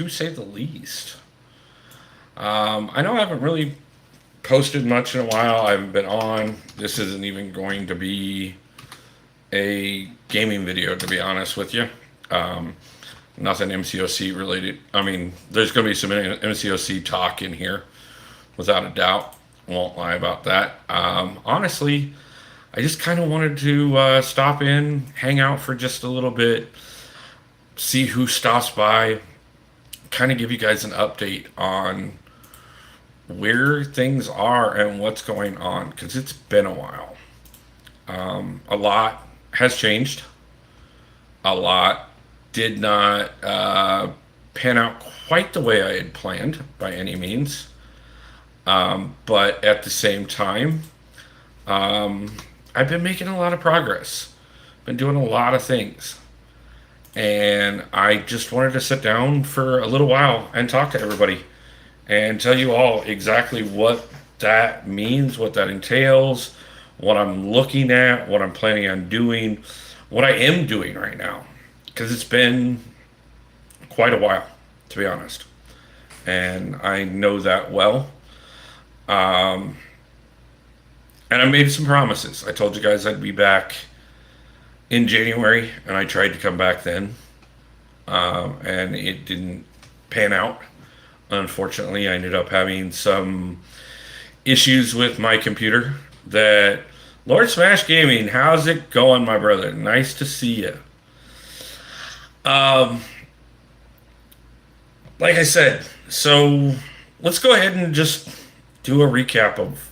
to say the least. I know I haven't really posted much in a while. I haven't been on. This isn't even going to be a gaming video, to be honest with you. Um, Nothing MCOC related. I mean, there's going to be some MCOC talk in here, without a doubt. Won't lie about that. Honestly, I just kind of wanted to stop in, hang out for just a little bit, see who stops by, kind of give you guys an update on where things are and what's going on, because it's been a while. A lot has changed. A lot did not pan out quite the way I had planned by any means. But at the same time, I've been making a lot of progress, been doing a lot of things. And I just wanted to sit down for a little while and talk to everybody and tell you all exactly what that means, what that entails, what I'm looking at, what I'm planning on doing, what I am doing right now. Because it's been quite a while, to be honest. And I know that well. Um, and I made some promises. I told you guys I'd be back in January, and I tried to come back then. And it didn't pan out. Unfortunately, I ended up having some issues with my computer that Lord Smash Gaming, how's it going, my brother? Nice to see you. Um, like I said, so let's go ahead and just do a recap of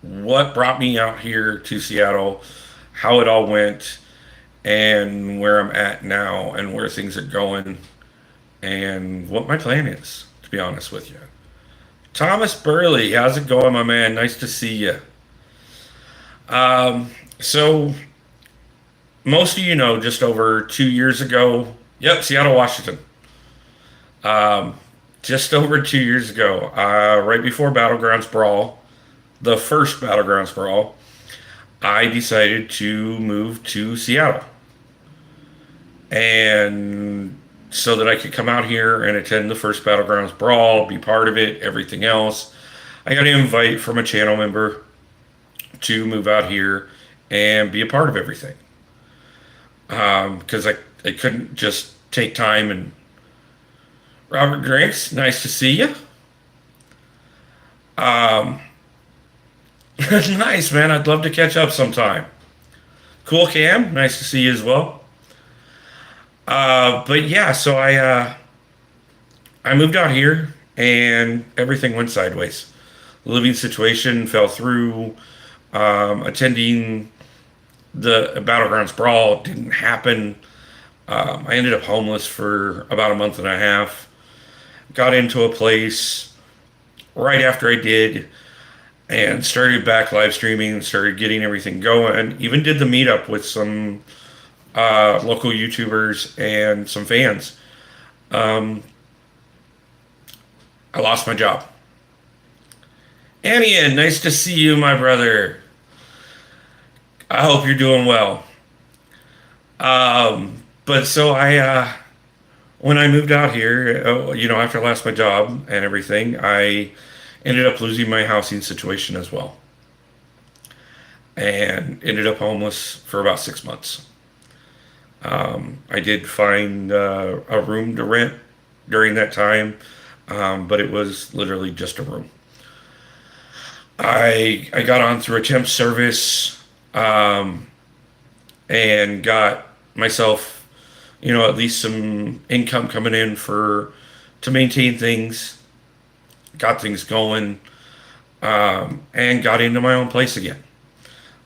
what brought me out here to Seattle, how it all went, and where I'm at now, and where things are going, and what my plan is, to be honest with you. Thomas Burley, how's it going, my man? Nice to see you. So most of you know, just over 2 years ago, yep, Seattle, Washington. Um, just over 2 years ago, right before Battlegrounds Brawl, the first Battlegrounds Brawl, I decided to move to Seattle. And so that I could come out here and attend the first Battlegrounds Brawl, be part of it, everything else. I got an invite from a channel member to move out here and be a part of everything. Because I couldn't just take time and Robert Drinks, nice to see you. Um, nice, man. I'd love to catch up sometime. Cool Cam, nice to see you as well. But yeah, so I moved out here and everything went sideways. The living situation fell through. Attending the Battlegrounds Brawl didn't happen. I ended up homeless for about a month and a half. Got into a place right after I did and started back live streaming, started getting everything going. Even did the meetup with some local YouTubers and some fans. Um, I lost my job. Anian, nice to see you, my brother. I hope you're doing well. But so when I moved out here, after I lost my job and everything, I ended up losing my housing situation as well. And ended up homeless for about 6 months. I did find a room to rent during that time, but it was literally just a room. I got on through a temp service, and got myself, at least some income coming in to maintain things, got things going, and got into my own place again.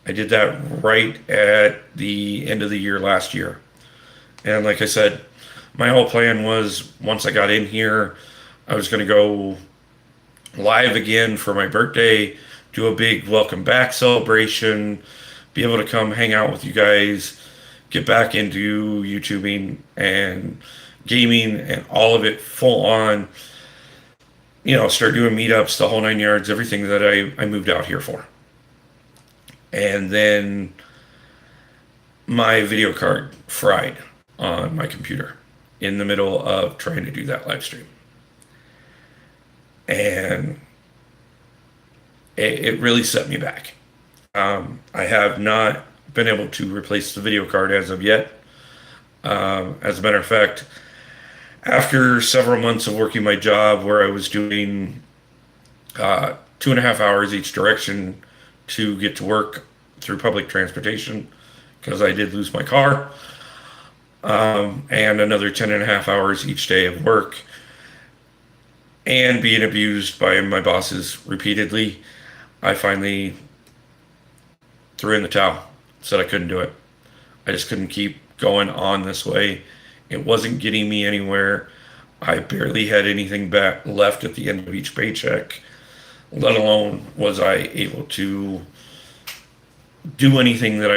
I did that right at the end of the year last year. And like I said, my whole plan was once I got in here, I was going to go live again for my birthday, do a big welcome back celebration, be able to come hang out with you guys, get back into YouTubing and gaming and all of it full on, start doing meetups, the whole 9 yards, everything that I moved out here for. And then my video card fried on my computer. in the middle of trying to do that live stream. And it really set me back. I have not been able to replace the video card as of yet. As a matter of fact, after several months of working my job where I was doing 2.5 hours each direction to get to work through public transportation, because I did lose my car, and another 10.5 hours each day of work, and being abused by my bosses repeatedly, I finally threw in the towel, said I couldn't do it. I just couldn't keep going on this way. It wasn't getting me anywhere. I barely had anything back left at the end of each paycheck, let alone was I able to do anything that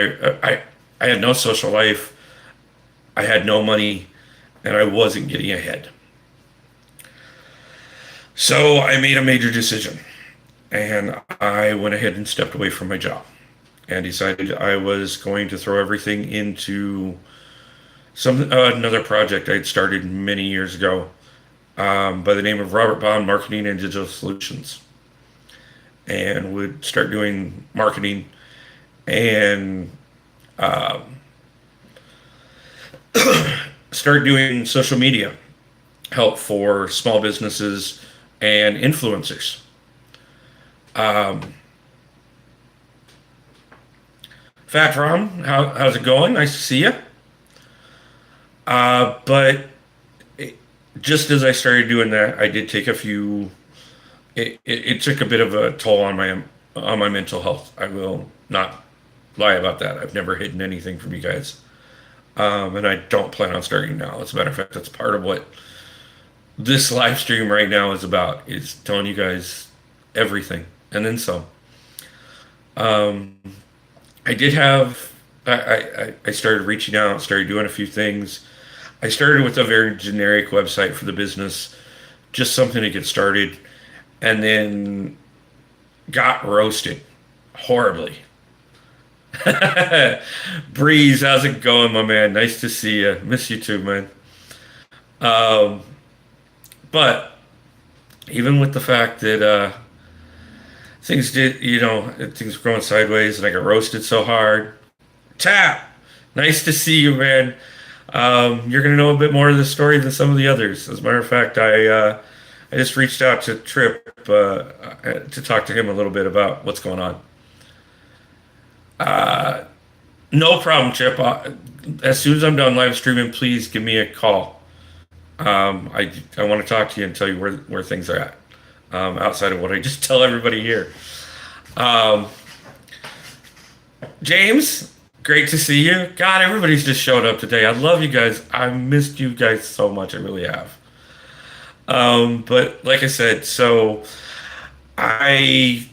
I had no social life. I had no money, and I wasn't getting ahead. So I made a major decision, and I went ahead and stepped away from my job and decided I was going to throw everything into another project I'd started many years ago, by the name of Robert Bond Marketing and Digital Solutions, and would start doing marketing and start doing social media help for small businesses and influencers. Fat Ron, how's it going? Nice to see you. But just as I started doing that, I did take a few. It took a bit of a toll on my mental health. I will not lie about that. I've never hidden anything from you guys, and I don't plan on starting now. As a matter of fact, that's part of what this live stream right now is about: is telling you guys everything and then some. I did have. I started reaching out, started doing a few things. I started with a very generic website for the business, just something to get started, and then got roasted horribly. Breeze, how's it going, my man? Nice to see you. Miss you too, man. But even with the fact that things things were going sideways and I got roasted so hard. Tap, nice to see you, man. You're going to know a bit more of the story than some of the others. As a matter of fact, I just reached out to Trip to talk to him a little bit about what's going on. No problem, Chip. As soon as I'm done live streaming, please give me a call. I want to talk to you and tell you where things are at, outside of what I just tell everybody here. James, great to see you. God, everybody's just showed up today. I love you guys. I missed you guys so much. I really have. But like I said, so I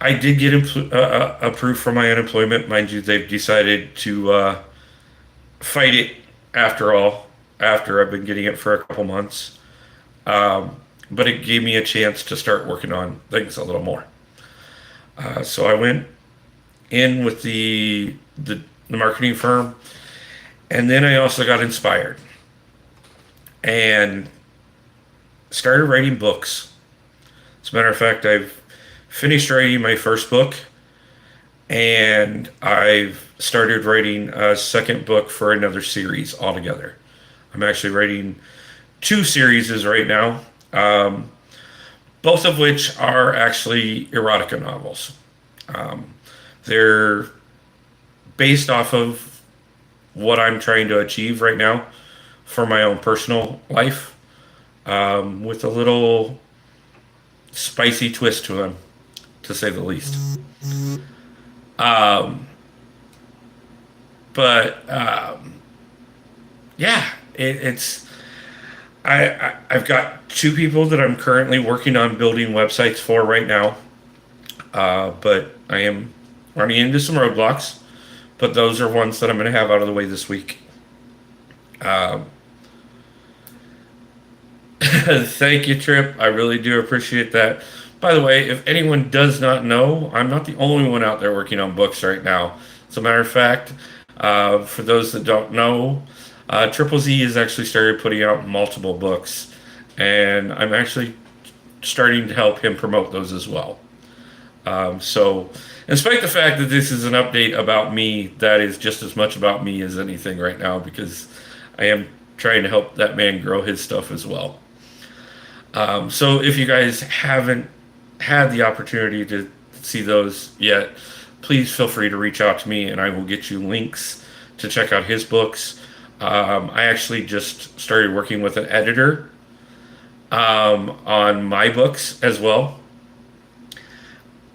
did get approved for my unemployment. Mind you, they've decided to fight it after I've been getting it for a couple months. But it gave me a chance to start working on things a little more. So I went in with the marketing firm, and then I also got inspired and started writing books. As a matter of fact, I've finished writing my first book, and I've started writing a second book for another series altogether. I'm actually writing 2 series right now, both of which are actually erotica novels. They're based off of what I'm trying to achieve right now for my own personal life, with a little spicy twist to them, to say the least. Yeah, it's I've got 2 people that I'm currently working on building websites for right now, but I am running into some roadblocks, but those are ones that I'm going to have out of the way this week. Thank you, Trip. I really do appreciate that. By the way, if anyone does not know, I'm not the only one out there working on books right now. As a matter of fact, for those that don't know, Triple Z has actually started putting out multiple books, and I'm actually starting to help him promote those as well. So, despite the fact that this is an update about me, that is just as much about me as anything right now because I am trying to help that man grow his stuff as well. So, if you guys haven't had the opportunity to see those yet, please feel free to reach out to me and I will get you links to check out his books. I actually just started working with an editor on my books as well.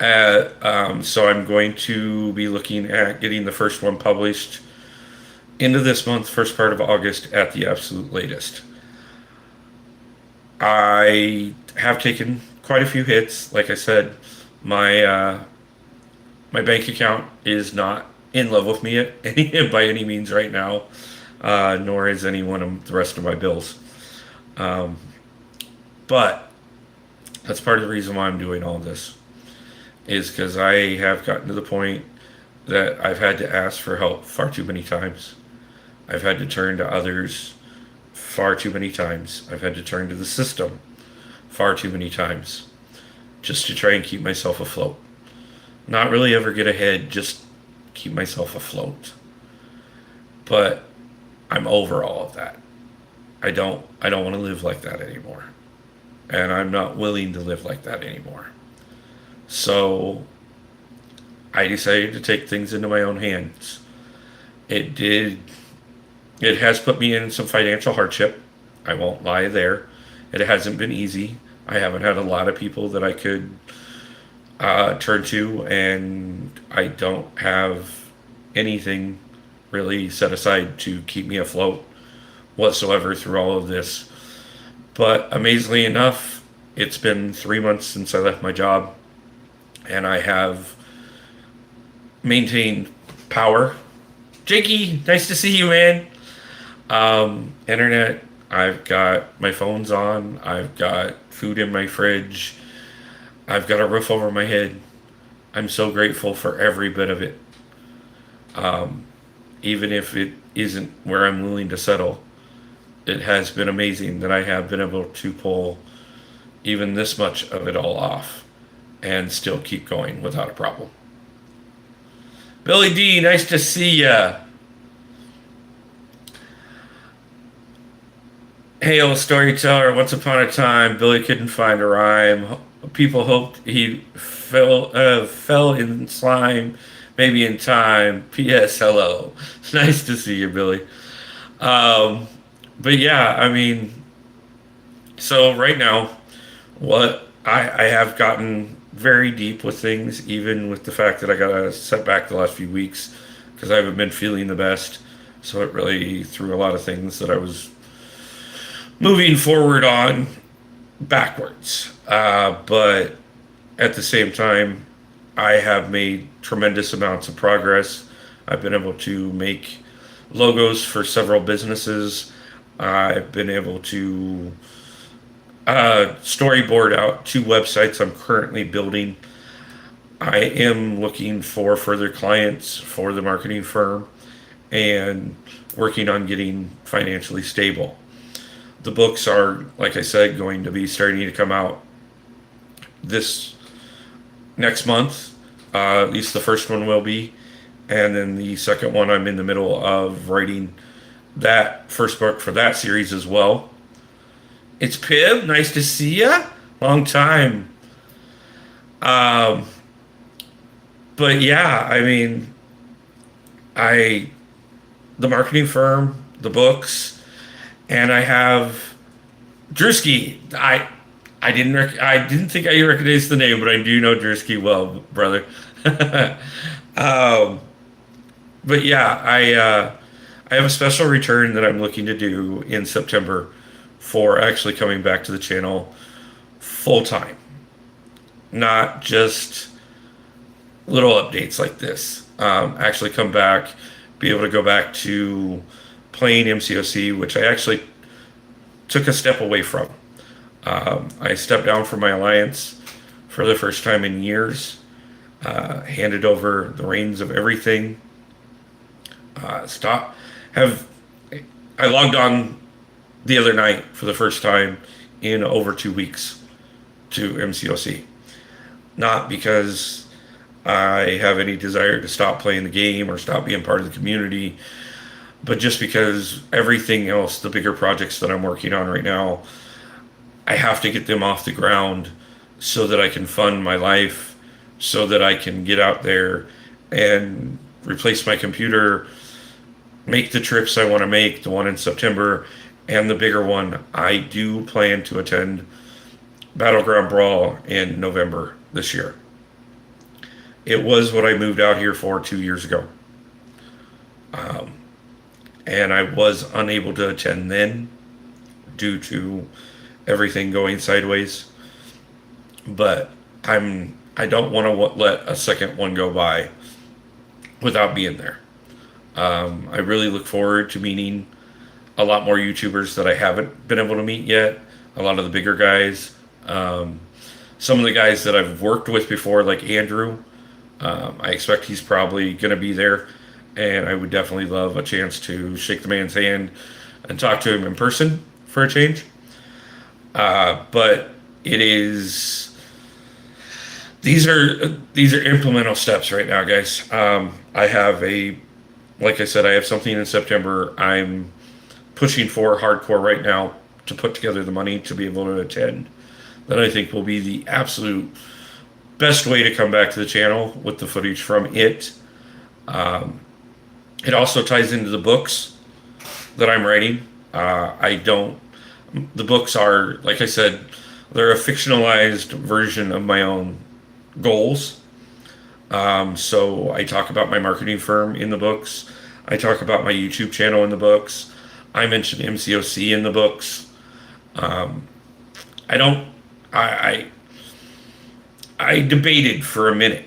So I'm going to be looking at getting the first one published into this month, first part of August at the absolute latest. I have taken quite a few hits. Like I said, my bank account is not in love with me by any means right now, nor is any one of the rest of my bills. But that's part of the reason why I'm doing all this, is because I have gotten to the point that I've had to ask for help far too many times. I've had to turn to others far too many times. I've had to turn to the system far too many times just to try and keep myself afloat. Not really ever get ahead, just keep myself afloat. But I'm over all of that. I don't want to live like that anymore. And I'm not willing to live like that anymore. So I decided to take things into my own hands. It has put me in some financial hardship. I won't lie there. It hasn't been easy. I haven't had a lot of people that I could turn to, and I don't have anything really set aside to keep me afloat whatsoever through all of this. But amazingly enough, it's been 3 months since I left my job, and I have maintained power. Jakey, nice to see you, man. Internet, I've got my phone's on, I've got food in my fridge, I've got a roof over my head. I'm so grateful for every bit of it. Even if it isn't where I'm willing to settle, it has been amazing that I have been able to pull even this much of it all off and still keep going without a problem. Billy D, nice to see ya. Hail storyteller, once upon a time, Billy couldn't find a rhyme. People hoped he fell in slime, maybe in time. P.S. Hello. It's nice to see you, Billy. But yeah, I mean, so right now, what I have gotten very deep with things, even with the fact that I got a setback the last few weeks because I haven't been feeling the best. So it really threw a lot of things that I was moving forward on backwards. But at the same time, I have made tremendous amounts of progress. I've been able to make logos for several businesses. I've been able to storyboard out 2 websites I'm currently building. I am looking for further clients for the marketing firm and working on getting financially stable. The books are, like I said, going to be starting to come out this next month. At least the first one will be. And then the second one, I'm in the middle of writing that first book for that series as well. It's Pib. Nice to see ya. Long time. But yeah, I mean, the marketing firm, the books, and I have Drewski. I didn't think I recognized the name, but I do know Drewski well, brother. But yeah, I have a special return that I'm looking to do in September for actually coming back to the channel full time, not just little updates like this. Actually come back, be able to go back to playing MCOC, which I actually took a step away from. I stepped down from my alliance for the first time in years, handed over the reins of everything. I I logged on the other night for the first time in over 2 weeks to MCOC. Not because I have any desire to stop playing the game or stop being part of the community, but just because everything else, the bigger projects that I'm working on right now, I have to get them off the ground so that I can fund my life, so that I can get out there and replace my computer, make the trips I want to make, the one in September, and the bigger one. I do plan to attend Battleground Brawl in November this year. It was what I moved out here for 2 years ago. And I was unable to attend then due to everything going sideways. But I don't want to let a second one go by without being there. I really look forward to meeting a lot more YouTubers that I haven't been able to meet yet. A lot of the bigger guys. Some of the guys that I've worked with before, like Andrew, I expect he's probably going to be there. And I would definitely love a chance to shake the man's hand and talk to him in person for a change. But it is... These are implemental steps right now, guys. I have like I said, I have something in September. I'm pushing for hardcore right now to put together the money to be able to attend. That I think will be the absolute best way to come back to the channel with the footage from it. It also ties into the books that I'm writing. The books are, like I said, they're a fictionalized version of my own goals. So I talk about my marketing firm in the books. I talk about my YouTube channel in the books. I mentioned MCOC in the books. I debated for a minute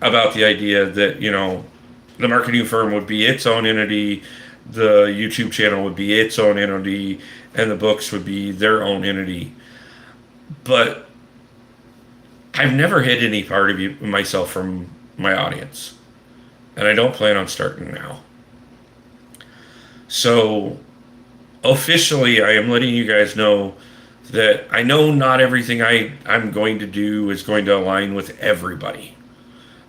about the idea that, the marketing firm would be its own entity, the YouTube channel would be its own entity, and the books would be their own entity. But I've never hid any part of myself from my audience, and I don't plan on starting now. So officially, I am letting you guys know that I know not everything I'm going to do is going to align with everybody.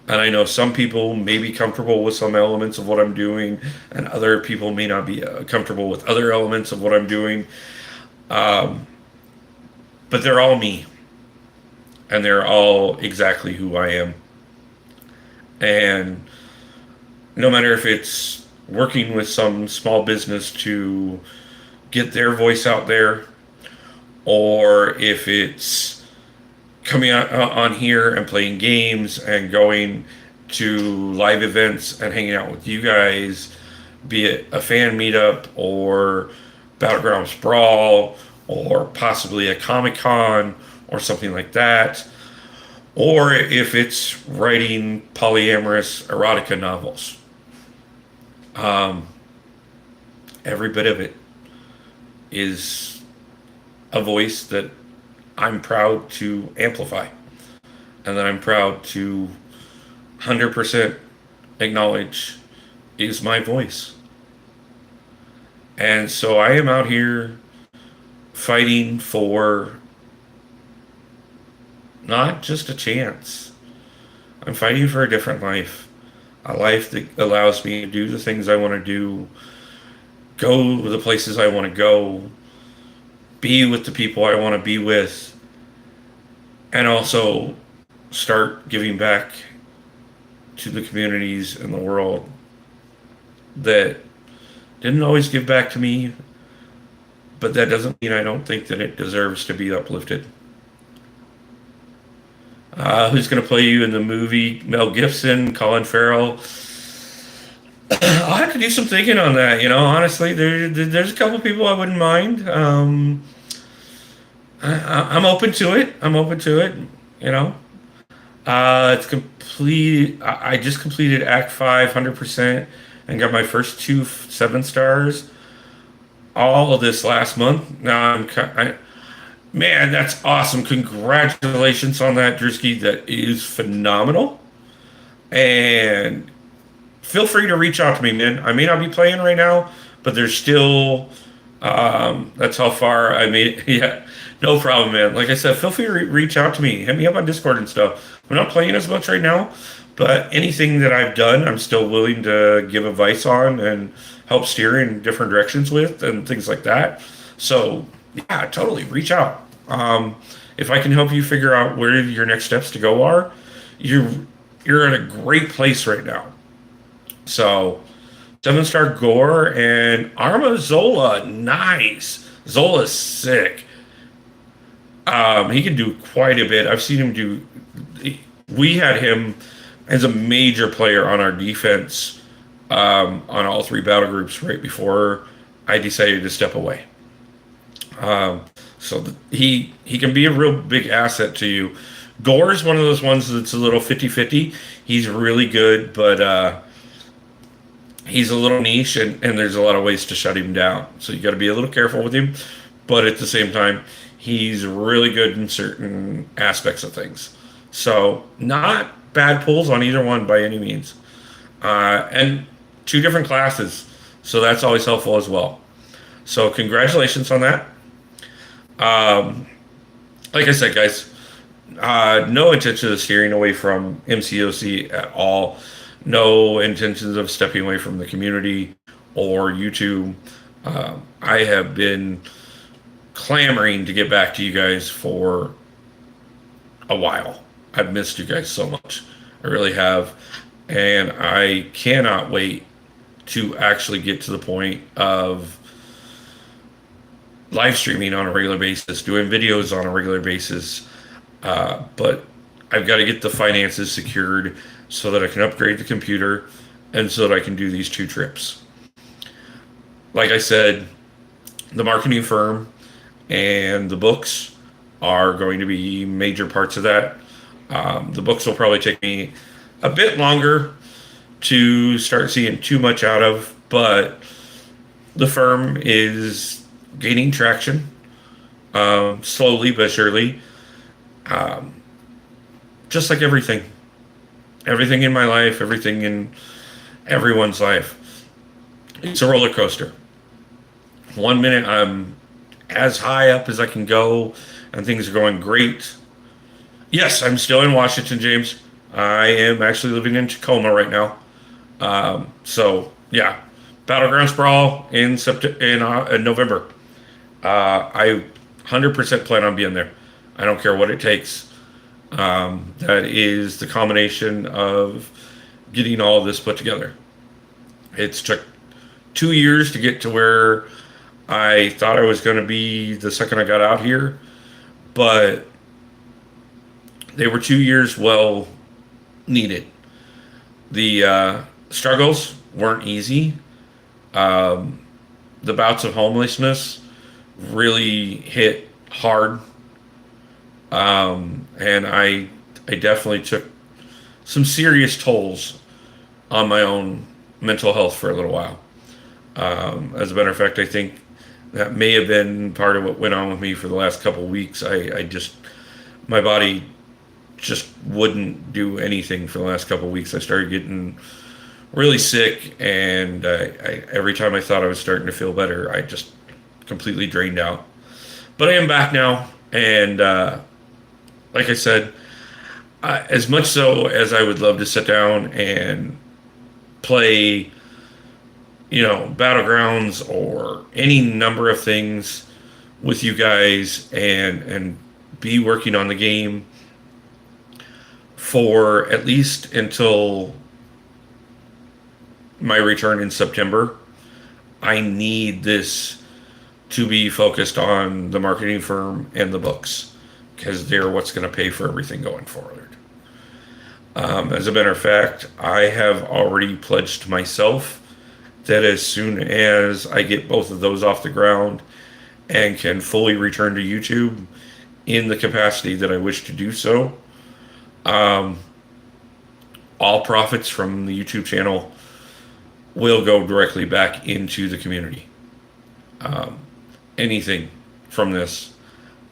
And I know some people may be comfortable with some elements of what I'm doing, and other people may not be comfortable with other elements of what I'm doing. But they're all me. And they're all exactly who I am. And no matter if it's working with some small business to get their voice out there, or if it's coming on here and playing games and going to live events and hanging out with you guys, be it a fan meetup or Battlegrounds Brawl or possibly a Comic-Con or something like that, or if it's writing polyamorous erotica novels. Every bit of it is a voice that I'm proud to amplify, and that I'm proud to 100% acknowledge is my voice. And so I am out here fighting for not just a chance. I'm fighting for a different life. A life that allows me to do the things I want to do, go the places I want to go, be with the people I want to be with, and also start giving back to the communities in the world that didn't always give back to me, but that doesn't mean I don't think that it deserves to be uplifted. Who's going to play you in the movie? Mel Gibson, Colin Farrell. I'll have to do some thinking on that. Honestly, there's a couple people I wouldn't mind. I'm open to it. It's complete. I just completed Act 5 100% and got my first 2 7 stars all of this last month. Now man, that's awesome. Congratulations on that, Drewski. That is phenomenal. And feel free to reach out to me, man. I may not be playing right now, but there's still, that's how far I made it. Yeah, no problem, man. Like I said, feel free to reach out to me. Hit me up on Discord and stuff. I'm not playing as much right now, but anything that I've done, I'm still willing to give advice on and help steer in different directions with and things like that. So, yeah, totally reach out. If I can help you figure out where your next steps to go are, you're you're in a great place right now. So, 7-star Gore and Arma Zola, nice. Zola's sick. He can do quite a bit. I've seen him do. We had him as a major player on our defense on all three battle groups right before I decided to step away. He can be a real big asset to you. Gore is one of those ones that's a little 50-50. He's really good, but he's a little niche, and there's a lot of ways to shut him down. So you got to be a little careful with him. But at the same time, he's really good in certain aspects of things. So not bad pulls on either one by any means. And two different classes. So that's always helpful as well. So congratulations on that. Like I said, guys, no intention of steering away from MCOC at all. No intentions of stepping away from the community or YouTube. I have been clamoring to get back to you guys for a while. I've missed you guys so much. I really have. And I cannot wait to actually get to the point of live streaming on a regular basis, doing videos on a regular basis. But I've got to get the finances secured so that I can upgrade the computer and so that I can do these 2 trips. Like I said, the marketing firm and the books are going to be major parts of that. The books will probably take me a bit longer to start seeing too much out of, but the firm is gaining traction, slowly but surely. Just like everything in my life, everything in everyone's life, it's a roller coaster. One minute I'm as high up as I can go and things are going great. Yes, I'm still in Washington, James. I am actually living in Tacoma right now. So yeah, Battleground Sprawl in November. I 100% plan on being there. I don't care what it takes. That is the combination of getting all of this put together. It's took 2 years to get to where I thought I was going to be the second I got out here, but they were 2 years well needed. The struggles weren't easy. The bouts of homelessness really hit hard. And I definitely took some serious tolls on my own mental health for a little while. As a matter of fact, I think that may have been part of what went on with me for the last couple of weeks. My body just wouldn't do anything for the last couple of weeks. I started getting really sick, and every time I thought I was starting to feel better, I just completely drained out. But I am back now, and like I said, as much so as I would love to sit down and play, Battlegrounds or any number of things with you guys and be working on the game for at least until my return in September, I need this to be focused on the marketing firm and the books, because they're what's going to pay for everything going forward. As a matter of fact, I have already pledged myself that as soon as I get both of those off the ground and can fully return to YouTube in the capacity that I wish to do so, all profits from the YouTube channel will go directly back into the community. Anything from this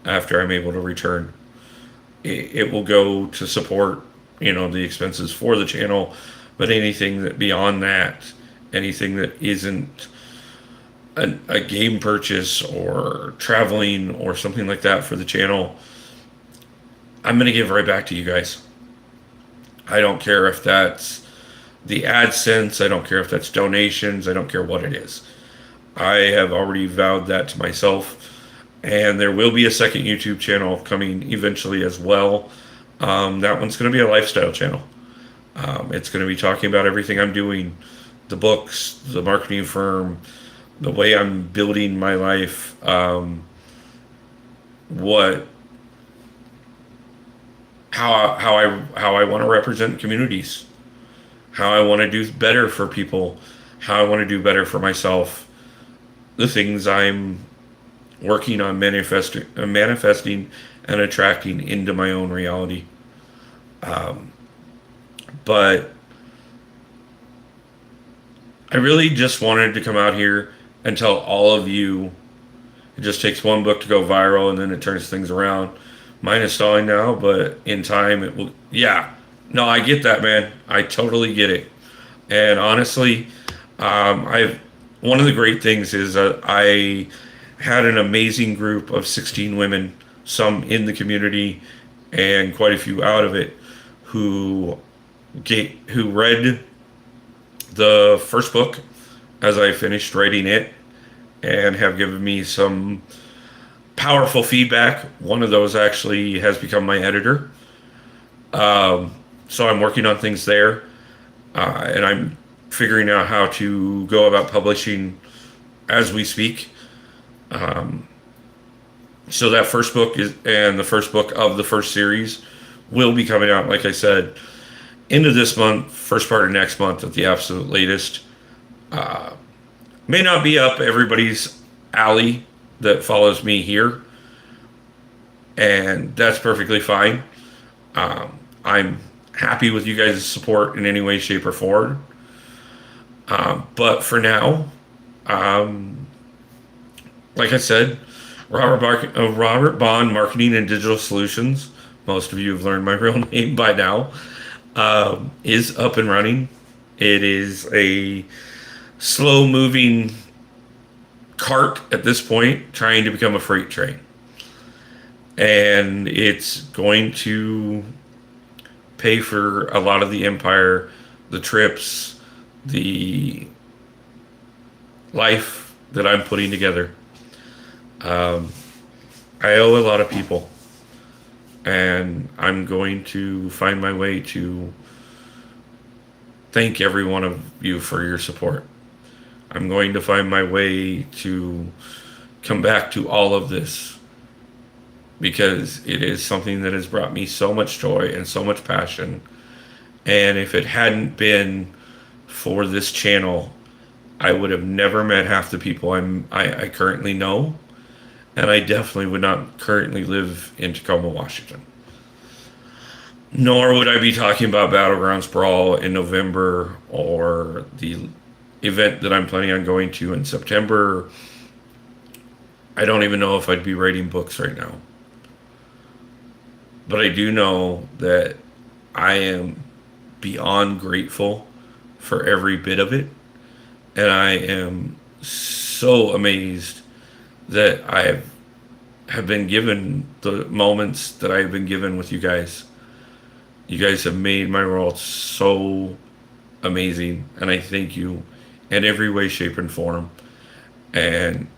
after I'm able to return, it will go to support, the expenses for the channel. But anything that beyond that, anything that isn't a game purchase or traveling or something like that for the channel, I'm going to give right back to you guys. I don't care if that's the AdSense, I don't care if that's donations, I don't care what it is. I have already vowed that to myself. And there will be a second YouTube channel coming eventually as well. That one's going to be a lifestyle channel. It's going to be talking about everything I'm doing, the books, the marketing firm, the way I'm building my life, what, how I want to represent communities, how I want to do better for people, how I want to do better for myself, the things I'm working on manifesting and attracting into my own reality. But I really just wanted to come out here and tell all of you, it just takes one book to go viral and then it turns things around. Mine is stalling now, but in time it will. Yeah, no, I get that, man. I totally get it. And honestly, I've one of the great things is I had an amazing group of 16 women, some in the community and quite a few out of it, who read the first book as I finished writing it and have given me some powerful feedback. One of those actually has become my editor. So I'm working on things there, and I'm figuring out how to go about publishing as we speak. So that first book and the first book of the first series will be coming out, like I said, end of this month, first part of next month at the absolute latest. May not be up everybody's alley that follows me here, and that's perfectly fine. I'm happy with you guys' support in any way, shape, or form. But for now, like I said, Robert Bond Marketing and Digital Solutions, most of you have learned my real name by now, is up and running. It is a slow-moving cart at this point, trying to become a freight train. And it's going to pay for a lot of the empire, the trips, the life that I'm putting together. I owe a lot of people, and I'm going to find my way to thank every one of you for your support. I'm going to find my way to come back to all of this, because it is something that has brought me so much joy and so much passion. And if it hadn't been for this channel, I would have never met half the people I currently know, and I definitely would not currently live in Tacoma, Washington. Nor would I be talking about Battlegrounds Brawl in November, or the event that I'm planning on going to in September. I don't even know if I'd be writing books right now. But I do know that I am beyond grateful for every bit of it. And I am so amazed that I have been given the moments that I have been given with you guys. You guys have made my world so amazing, and I thank you in every way, shape, and form. And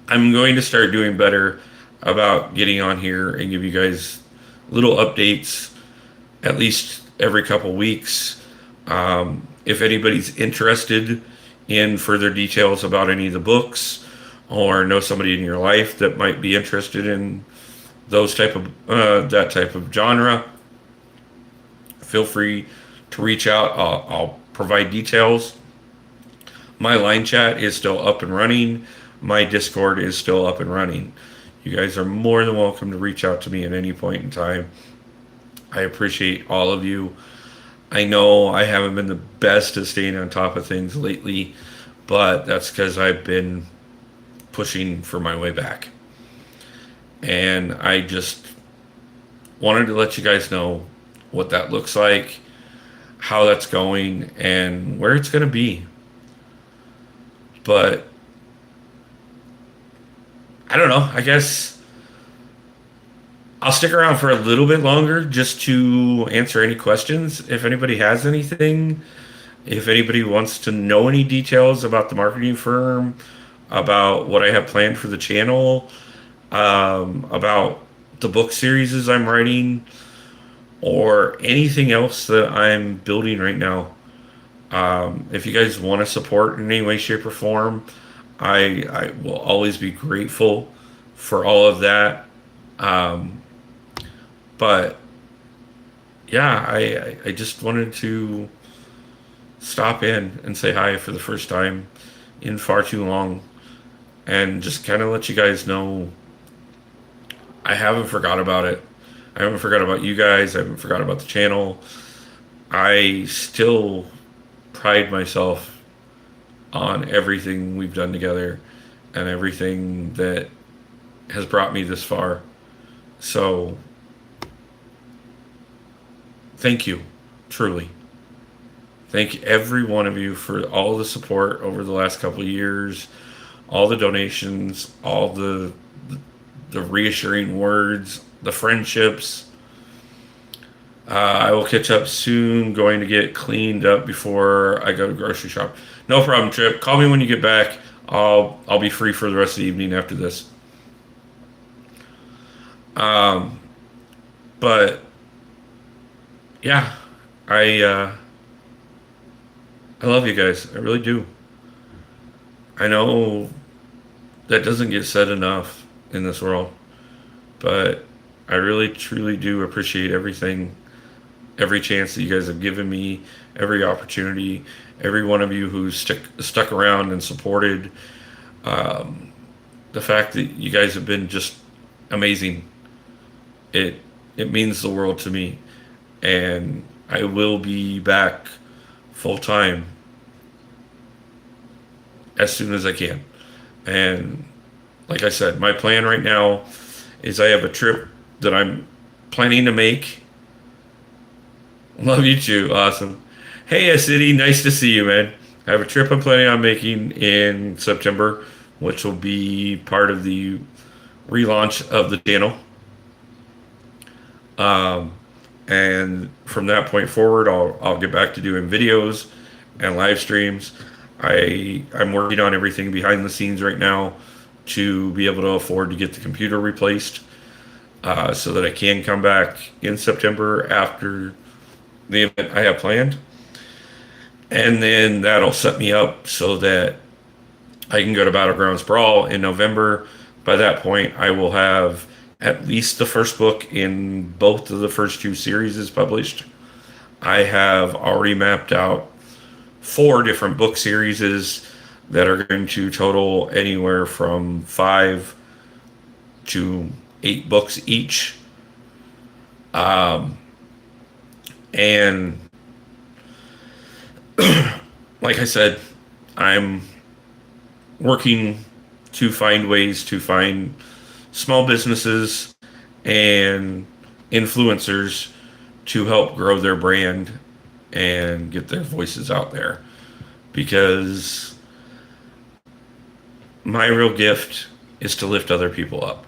I'm going to start doing better about getting on here and give you guys little updates at least every couple weeks. If anybody's interested in further details about any of the books, or know somebody in your life that might be interested in those that type of genre, feel free to reach out. I'll provide details. My line chat is still up and running. My Discord is still up and running. You guys are more than welcome to reach out to me at any point in time. I appreciate all of you. I know I haven't been the best at staying on top of things lately, but that's because I've been pushing for my way back. And I just wanted to let you guys know what that looks like, how that's going, and where it's going to be. But I don't know. I guess I'll stick around for a little bit longer just to answer any questions. If anybody has anything, if anybody wants to know any details about the marketing firm, about what I have planned for the channel, about the book series I'm writing, or anything else that I'm building right now. If you guys want to support in any way, shape, or form, I will always be grateful for all of that. Um, but yeah, I just wanted to stop in and say hi for the first time in far too long, and just kind of let you guys know I haven't forgot about it. I haven't forgot about you guys. I haven't forgot about the channel. I still pride myself on everything we've done together and everything that has brought me this far. So, thank you, truly. Thank every one of you for all the support over the last couple of years, all the donations, all the reassuring words, the friendships. I will catch up soon. Going to get cleaned up before I go to grocery shop. No problem, Trip. Call me when you get back. I'll be free for the rest of the evening after this. Um, but yeah, I I love you guys. I really do. I know that doesn't get said enough in this world, but I really truly do appreciate everything, every chance that you guys have given me, every opportunity, every one of you who's stuck around and supported. Um, the fact that you guys have been just amazing. It it means the world to me, and I will be back full time as soon as I can. And like I said, my plan right now is I have a trip that I'm planning to make. Love you too. Awesome. Hey, City, nice to see you, man. I have a trip I'm planning on making in September, which will be part of the relaunch of the channel. Um, and from that point forward, I'll get back to doing videos and live streams. I'm working on everything behind the scenes right now to be able to afford to get the computer replaced, so that I can come back in September after the event I have planned. And then that'll set me up so that I can go to Battlegrounds Brawl in November. By that point, I will have at least the first book in both of the first two series is published. I have already mapped out 4 different book series that are going to total anywhere from 5 to 8 books each. And like I said, I'm working to find ways to find small businesses and influencers to help grow their brand and get their voices out there, because my real gift is to lift other people up.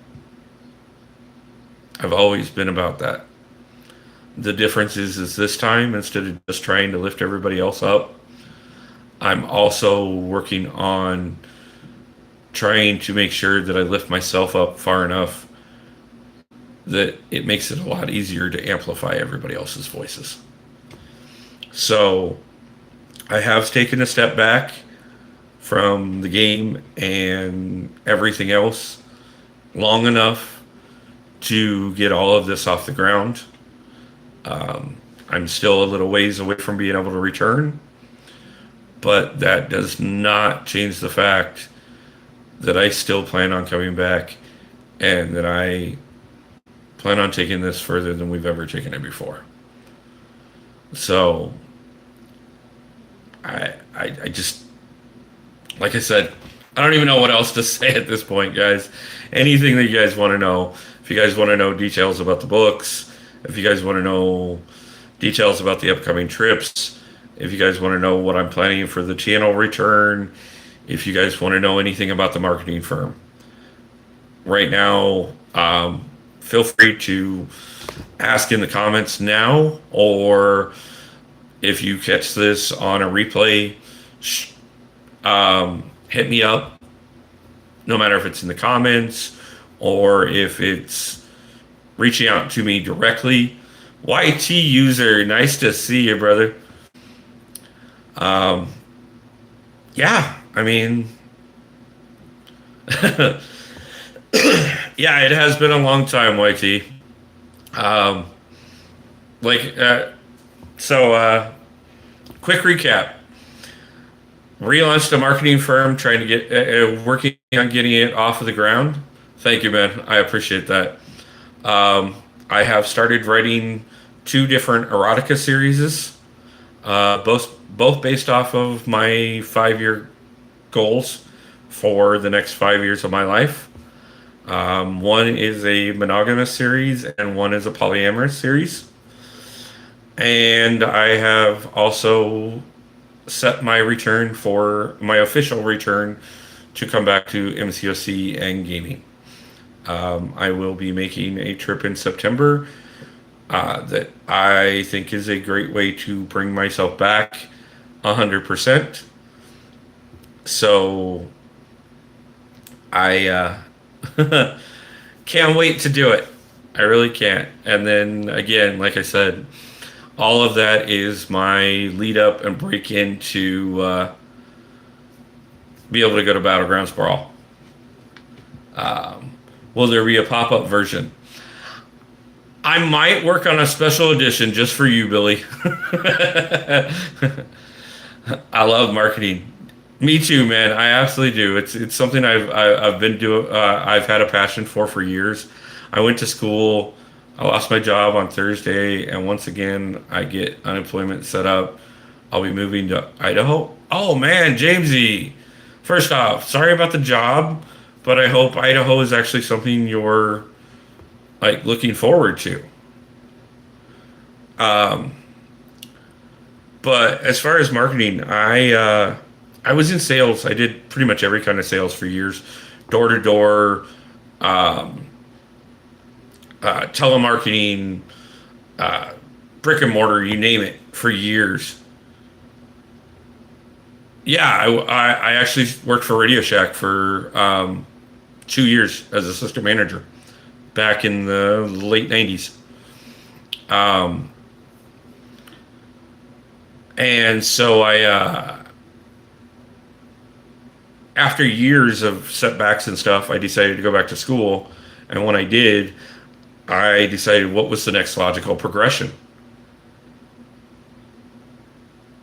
I've always been about that. The difference is this time, instead of just trying to lift everybody else up, I'm also working on trying to make sure that I lift myself up far enough that it makes it a lot easier to amplify everybody else's voices. So I have taken a step back from the game and everything else long enough to get all of this off the ground. I'm still a little ways away from being able to return, but that does not change the fact that I still plan on coming back, and that I plan on taking this further than we've ever taken it before. So I just, like I said, I don't even know what else to say at this point, guys. Anything that you guys want to know, if you guys want to know details about the books, if you guys want to know details about the upcoming trips, if you guys want to know what I'm planning for the channel return, if you guys want to know anything about the marketing firm, right now, feel free to ask in the comments now, or if you catch this on a replay, hit me up, no matter if it's in the comments or if it's reaching out to me directly. YT user, nice to see you, brother. Yeah, I mean, yeah, it has been a long time, YT. Um, like, quick recap. Relaunched a marketing firm, trying to get, working on getting it off of the ground. Thank you, man. I appreciate that. I have started writing two different erotica series, both based off of my 5-year goals for the next 5 years of my life. One is a monogamous series and one is a polyamorous series. And I have also set my return for my official return to come back to MCOC and gaming. I will be making a trip in September that I think is a great way to bring myself back 100%. So I can't wait to do it. I really can't. And then again, like I said, all of that is my lead up and break into be able to go to Battlegrounds Brawl. Will there be a pop-up version? I might work on a special edition just for you, Billy. I love marketing. Me too, man. I absolutely do. It's something I've been doing. I've had a passion for years. I went to school. I lost my job on Thursday, and once again, I get unemployment set up. I'll be moving to Idaho. Oh man, Jamesy. First off, sorry about the job, but I hope Idaho is actually something you're like looking forward to. But as far as marketing, I was in sales. I did pretty much every kind of sales for years, door to door, telemarketing, brick and mortar, you name it, for years. Yeah, I actually worked for Radio Shack for 2 years as assistant manager back in the late 90s. And so after years of setbacks and stuff, I decided to go back to school. And when I did, I decided what was the next logical progression.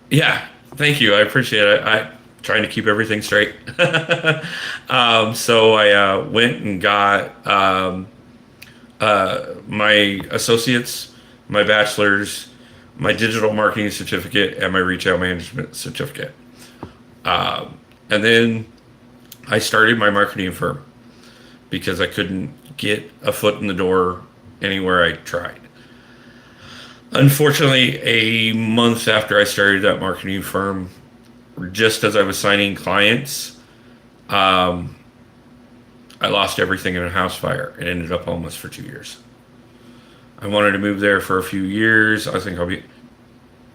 Yeah, thank you. I appreciate it. I'm trying to keep everything straight. So I went and got my associates, my bachelor's, my digital marketing certificate, and my retail management certificate. And then I started my marketing firm because I couldn't get a foot in the door anywhere I tried. Unfortunately, a month after I started that marketing firm, just as I was signing clients, I lost everything in a house fire and ended up homeless for 2 years. I wanted to move there for a few years. I think I'll be.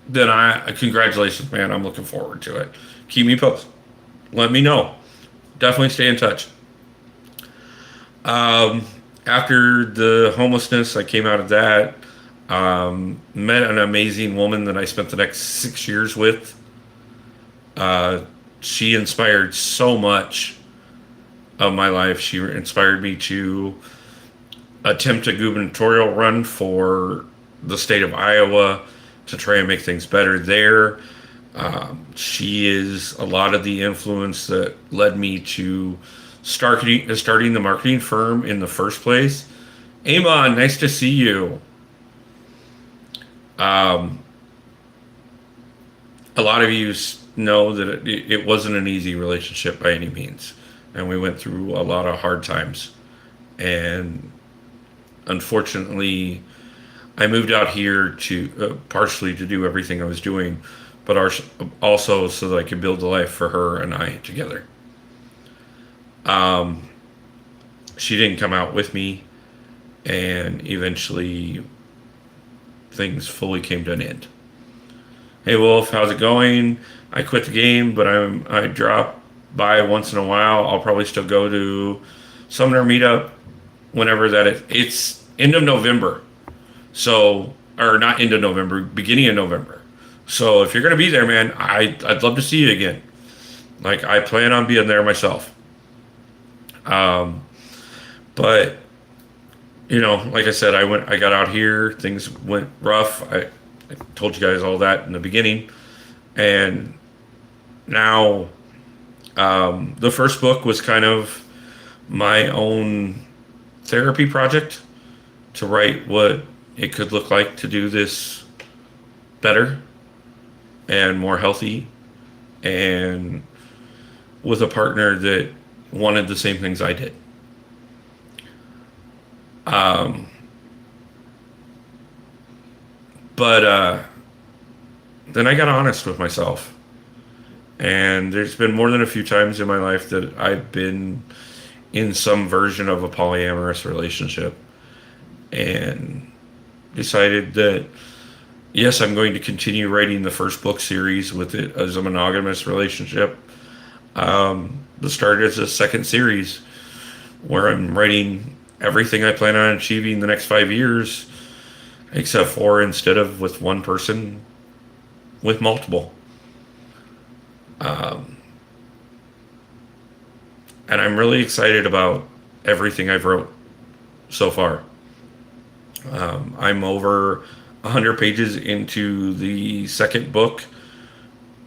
Then congratulations, man. I'm looking forward to it. Keep me posted. Let me know. Definitely stay in touch. After the homelessness, I came out of that. Met an amazing woman that I spent the next 6 years with. She inspired so much of my life. She inspired me to attempt a gubernatorial run for the state of Iowa to try and make things better there. She is a lot of the influence that led me to starting the marketing firm in the first place. Amon, nice to see you. A lot of you know that it wasn't an easy relationship by any means, and we went through a lot of hard times. And unfortunately, I moved out here to partially to do everything I was doing, but also so that I could build a life for her and I together. she didn't come out with me, and eventually things fully came to an end. Hey Wolf, how's it going? I quit the game, but I drop by once in a while. I'll probably still go to Summoner Meetup whenever that is. It's end of November, so or not end of November, beginning of November. So if you're gonna be there, man, I'd love to see you again. Like I plan on being there myself. Um, but like I said, I got out here. Things went rough. I told you guys all that in the beginning, and now the first book was kind of my own therapy project to write what it could look like to do this better and more healthy, and with a partner that wanted the same things I did. Um, but then I got honest with myself. And there's been more than a few times in my life that I've been in some version of a polyamorous relationship and decided that, yes, I'm going to continue writing the first book series with it as a monogamous relationship. The start is a second series where I'm writing everything I plan on achieving the next 5 years, except for instead of with one person, with multiple. And I'm really excited about everything I've wrote so far. I'm over 100 pages into the second book,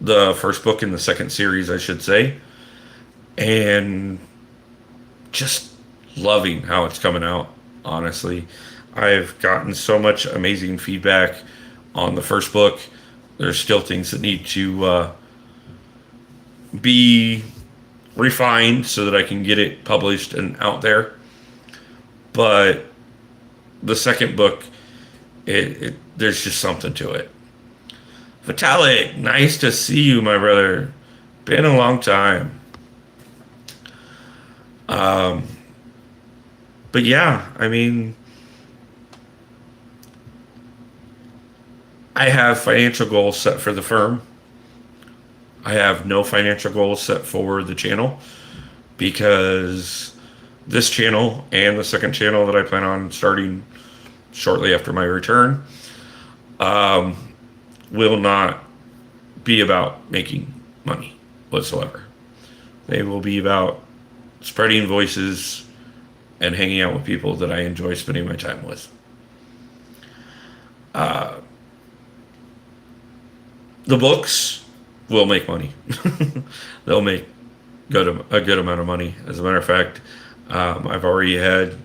the first book in the second series, I should say, and just loving how it's coming out, honestly. I've gotten so much amazing feedback on the first book. There's still things that need to be refined so that I can get it published and out there. But the second book, there's just something to it. Vitalik, nice to see you, my brother. Been a long time. But yeah, I mean, I have financial goals set for the firm. I have no financial goals set for the channel because this channel and the second channel that I plan on starting shortly after my return will not be about making money whatsoever. They will be about spreading voices and hanging out with people that I enjoy spending my time with. The books will make money. They'll make a good amount of money. As a matter of fact, I've already had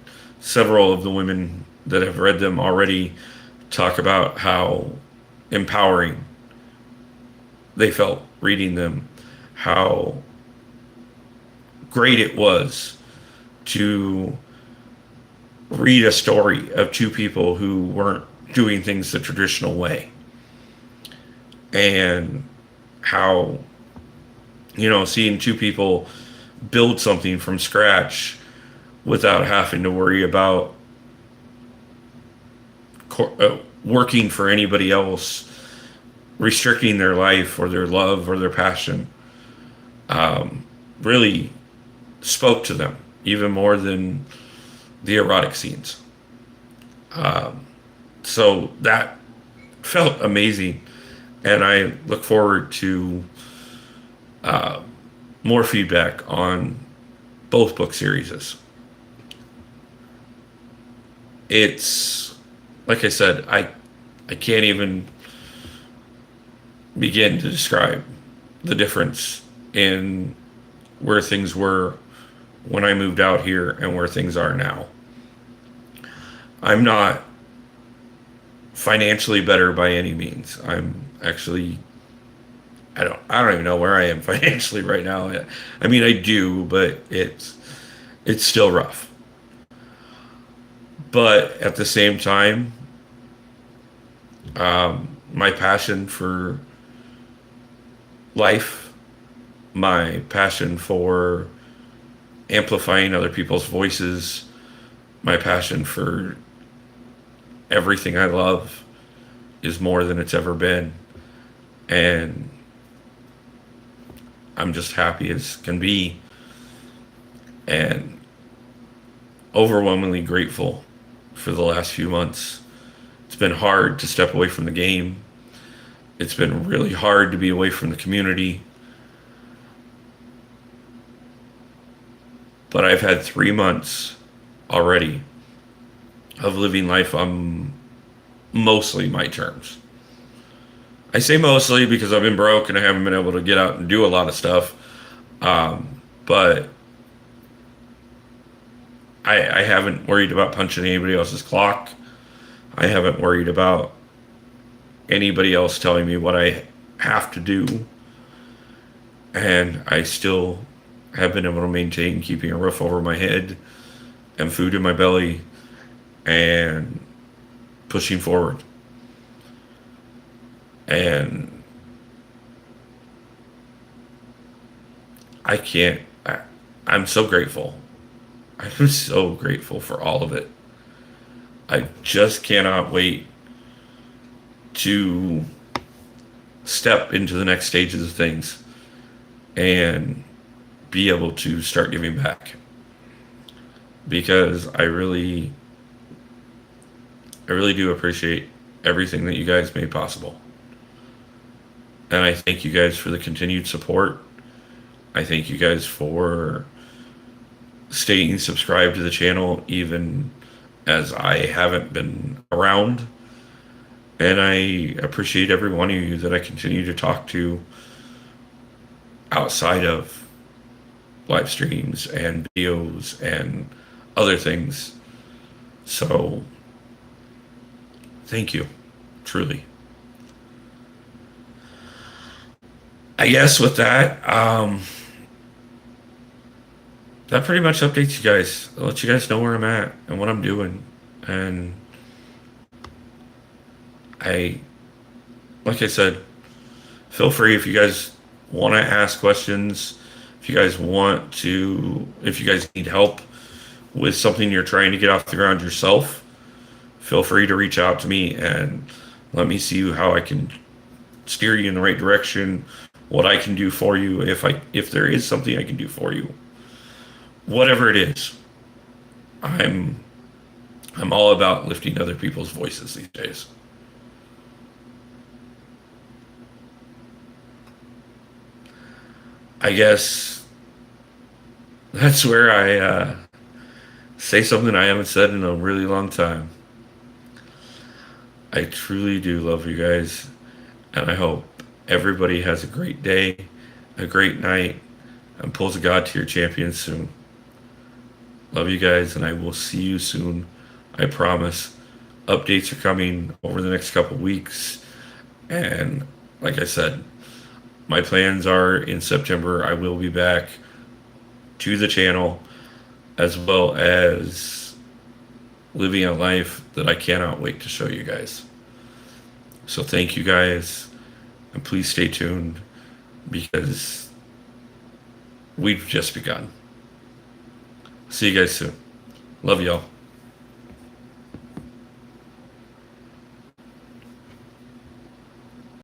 several of the women that have read them already talk about how empowering they felt reading them, how great it was to read a story of two people who weren't doing things the traditional way, and how seeing two people build something from scratch without having to worry about working for anybody else, restricting their life or their love or their passion, really spoke to them even more than the erotic scenes. So that felt amazing, and I look forward to more feedback on both book series. It's, like I said, I can't even begin to describe the difference in where things were when I moved out here and where things are now. I'm not financially better by any means. I'm actually, I don't even know where I am financially right now. I mean, I do, but it's still rough. But at the same time, my passion for life, my passion for amplifying other people's voices, my passion for everything I love is more than it's ever been. And I'm just happy as can be and overwhelmingly grateful for the last few months. It's been hard to step away from the game. It's been really hard to be away from the community. But I've had 3 months already of living life on mostly my terms. I say mostly because I've been broke and I haven't been able to get out and do a lot of stuff. But I haven't worried about punching anybody else's clock. I haven't worried about anybody else telling me what I have to do. And I still have been able to maintain keeping a roof over my head and food in my belly and pushing forward. And I'm so grateful. I'm so grateful for all of it. I just cannot wait to step into the next stages of things and be able to start giving back. Because I really do appreciate everything that you guys made possible. And I thank you guys for the continued support. I thank you guys for staying subscribed to the channel even as I haven't been around. And I appreciate every one of you that I continue to talk to outside of live streams and videos and other things. So thank you, truly. I guess with that, that pretty much updates you guys. I'll let you guys know where I'm at and what I'm doing. And like I said, feel free if you guys want to ask questions, if you guys need help with something you're trying to get off the ground yourself, feel free to reach out to me and let me see how I can steer you in the right direction, what I can do for you, if there is something I can do for you. Whatever it is, I'm all about lifting other people's voices these days. I guess that's where I say something I haven't said in a really long time. I truly do love you guys, and I hope everybody has a great day, a great night, and pulls a God to your champion soon. Love you guys, and I will see you soon. I promise. Updates are coming over the next couple weeks. And like I said, my plans are in September, I will be back to the channel, as well as living a life that I cannot wait to show you guys. So thank you guys, and please stay tuned, because we've just begun. See you guys soon. Love y'all.